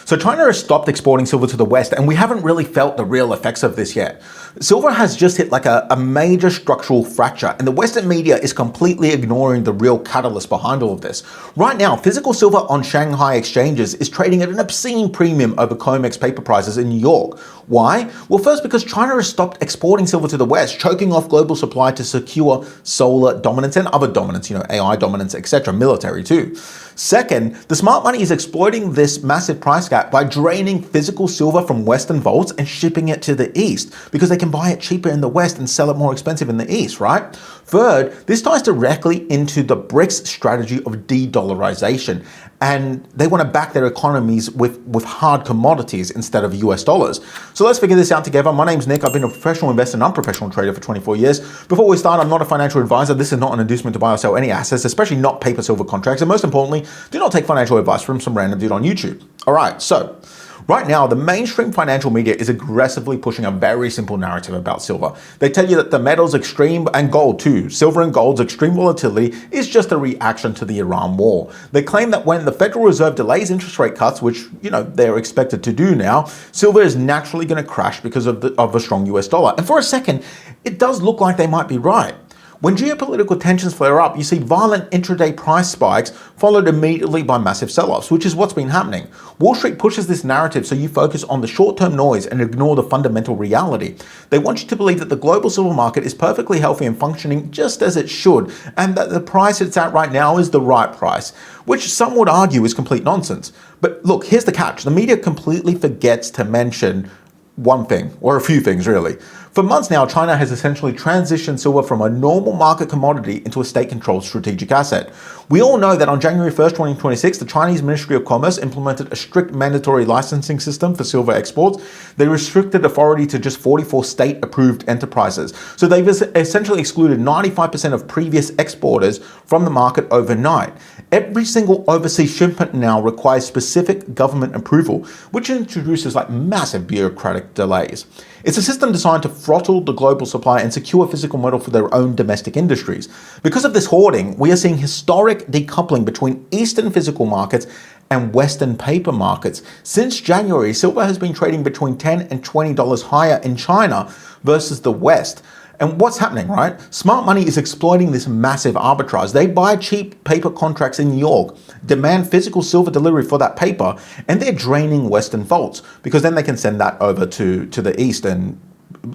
So China has stopped exporting silver to the West, and we haven't really felt the real effects of this yet. Silver has just hit like a major structural fracture, and the Western media is completely ignoring the real catalyst behind all of this. Right now, physical silver on Shanghai exchanges is trading at an obscene premium over COMEX paper prices in New York. Why? Well, first, because China has stopped exporting silver to the West, choking off global supply to secure solar dominance and other dominance, AI dominance, etc., military too. Second, the smart money is exploiting this massive price gap by draining physical silver from Western vaults and shipping it to the East because they can buy it cheaper in the West and sell it more expensive in the East, right? Third, this ties directly into the BRICS strategy of de-dollarization, and they want to back their economies with hard commodities instead of US dollars. So let's figure this out together. My name's Nick. I've been a professional investor and unprofessional trader for 24 years. Before we start, I'm not a financial advisor. This is not an inducement to buy or sell any assets, especially not paper silver contracts. And most importantly, do not take financial advice from some random dude on YouTube. All right, so right now, the mainstream financial media is aggressively pushing a very simple narrative about silver. They tell you that the metal's extreme, and gold too, silver and gold's extreme volatility is just a reaction to the Iran war. They claim that when the Federal Reserve delays interest rate cuts, which, they're expected to do now, silver is naturally going to crash because of a strong US dollar. And for a second, it does look like they might be right. When geopolitical tensions flare up, you see violent intraday price spikes followed immediately by massive sell-offs, which is what's been happening. Wall Street pushes this narrative so you focus on the short-term noise and ignore the fundamental reality. They want you to believe that the global silver market is perfectly healthy and functioning just as it should, and that the price it's at right now is the right price, which some would argue is complete nonsense. But look, here's the catch. The media completely forgets to mention one thing, or a few things really. For months now, China has essentially transitioned silver from a normal market commodity into a state-controlled strategic asset. We all know that on January 1st, 2026, the Chinese Ministry of Commerce implemented a strict mandatory licensing system for silver exports. They restricted authority to just 44 state-approved enterprises. So they've essentially excluded 95% of previous exporters from the market overnight. Every single overseas shipment now requires specific government approval, which introduces massive bureaucratic delays. It's a system designed to throttle the global supply and secure physical metal for their own domestic industries. Because of this hoarding, we are seeing historic decoupling between Eastern physical markets and Western paper markets. Since January, silver has been trading between $10 and $20 higher in China versus the West. And what's happening, right? Smart money is exploiting this massive arbitrage. They buy cheap paper contracts in New York, demand physical silver delivery for that paper, and they're draining Western vaults because then they can send that over to the East, and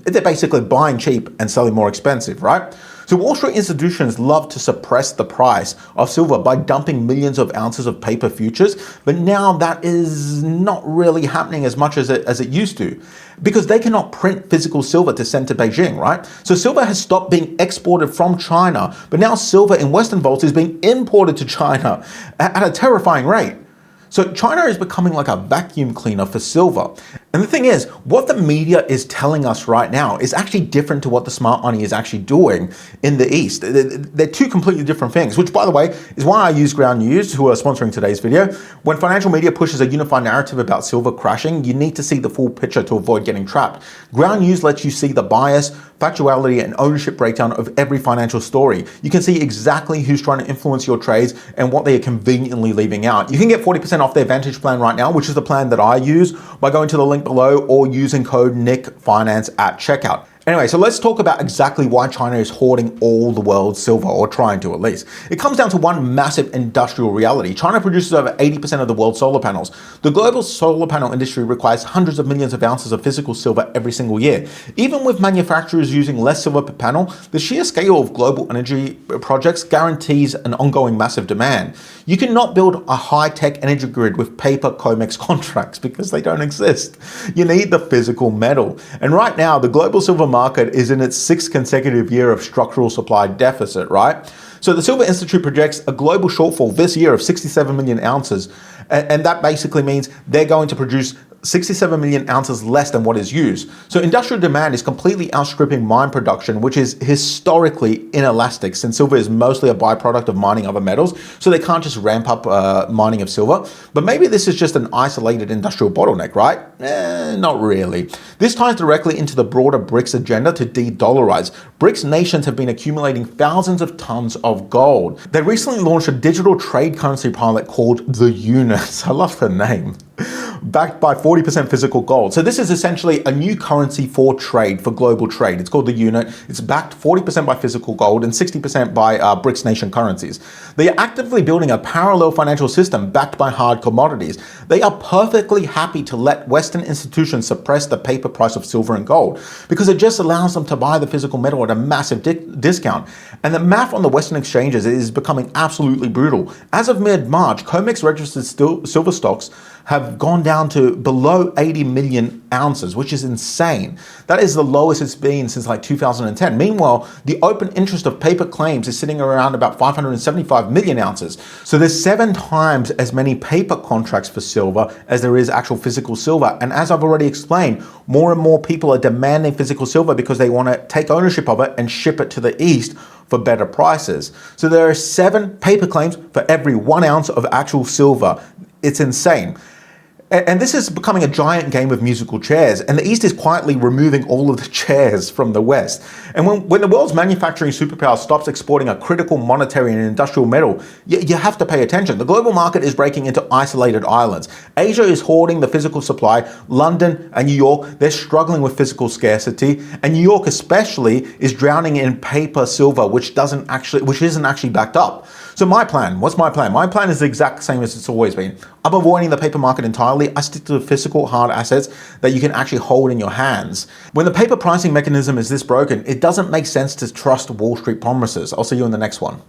they're basically buying cheap and selling more expensive, right? So Wall Street institutions love to suppress the price of silver by dumping millions of ounces of paper futures, but now that is not really happening as much as it used to, because they cannot print physical silver to send to Beijing, right? So silver has stopped being exported from China, but now silver in Western vaults is being imported to China at a terrifying rate. So China is becoming like a vacuum cleaner for silver. And the thing is, what the media is telling us right now is actually different to what the smart money is actually doing in the East. They're two completely different things, which, by the way, is why I use Ground News, who are sponsoring today's video. When financial media pushes a unified narrative about silver crashing, you need to see the full picture to avoid getting trapped. Ground News lets you see the bias, factuality, and ownership breakdown of every financial story. You can see exactly who's trying to influence your trades and what they are conveniently leaving out. You can get 40% off their Vantage plan right now, which is the plan that I use, by going to the link below or using code NICFINANCE at checkout. Anyway, so let's talk about exactly why China is hoarding all the world's silver, or trying to at least. It comes down to one massive industrial reality. China produces over 80% of the world's solar panels. The global solar panel industry requires hundreds of millions of ounces of physical silver every single year. Even with manufacturers using less silver per panel, the sheer scale of global energy projects guarantees an ongoing massive demand. You cannot build a high-tech energy grid with paper COMEX contracts because they don't exist. You need the physical metal. And right now, the global silver market is in its 6th consecutive year of structural supply deficit, right? So the Silver Institute projects a global shortfall this year of 67 million ounces. And that basically means they're going to produce 67 million ounces less than what is used. So industrial demand is completely outstripping mine production, which is historically inelastic since silver is mostly a byproduct of mining other metals. So they can't just ramp up mining of silver. But maybe this is just an isolated industrial bottleneck, right? Not really. This ties directly into the broader BRICS agenda to de-dollarize. BRICS nations have been accumulating thousands of tons of gold. They recently launched a digital trade currency pilot called the Unit. I love the name. backed by 40% physical gold. So this is essentially a new currency for trade, for global trade. It's called the unit. It's backed 40% by physical gold and 60% by BRICS nation currencies. They are actively building a parallel financial system backed by hard commodities. They are perfectly happy to let Western institutions suppress the paper price of silver and gold because it just allows them to buy the physical metal at a massive discount. And the math on the Western exchanges is becoming absolutely brutal. As of mid-March, COMEX registered silver stocks have gone down to below 80 million ounces, which is insane. That is the lowest it's been since like 2010. Meanwhile, the open interest of paper claims is sitting around about 575 million ounces. So there's 7 times as many paper contracts for silver as there is actual physical silver. And as I've already explained, more and more people are demanding physical silver because they want to take ownership of it and ship it to the East for better prices. So there are 7 paper claims for every 1 ounce of actual silver. It's insane. And this is becoming a giant game of musical chairs, and the East is quietly removing all of the chairs from the West. And when the world's manufacturing superpower stops exporting a critical monetary and industrial metal, you have to pay attention. The global market is breaking into isolated islands. Asia is hoarding the physical supply. London and New York, they're struggling with physical scarcity. And New York especially is drowning in paper silver, which isn't actually backed up. So my plan, what's my plan? My plan is the exact same as it's always been. I'm avoiding the paper market entirely. I stick to the physical hard assets that you can actually hold in your hands. When the paper pricing mechanism is this broken, it doesn't make sense to trust Wall Street promises. I'll see you in the next one.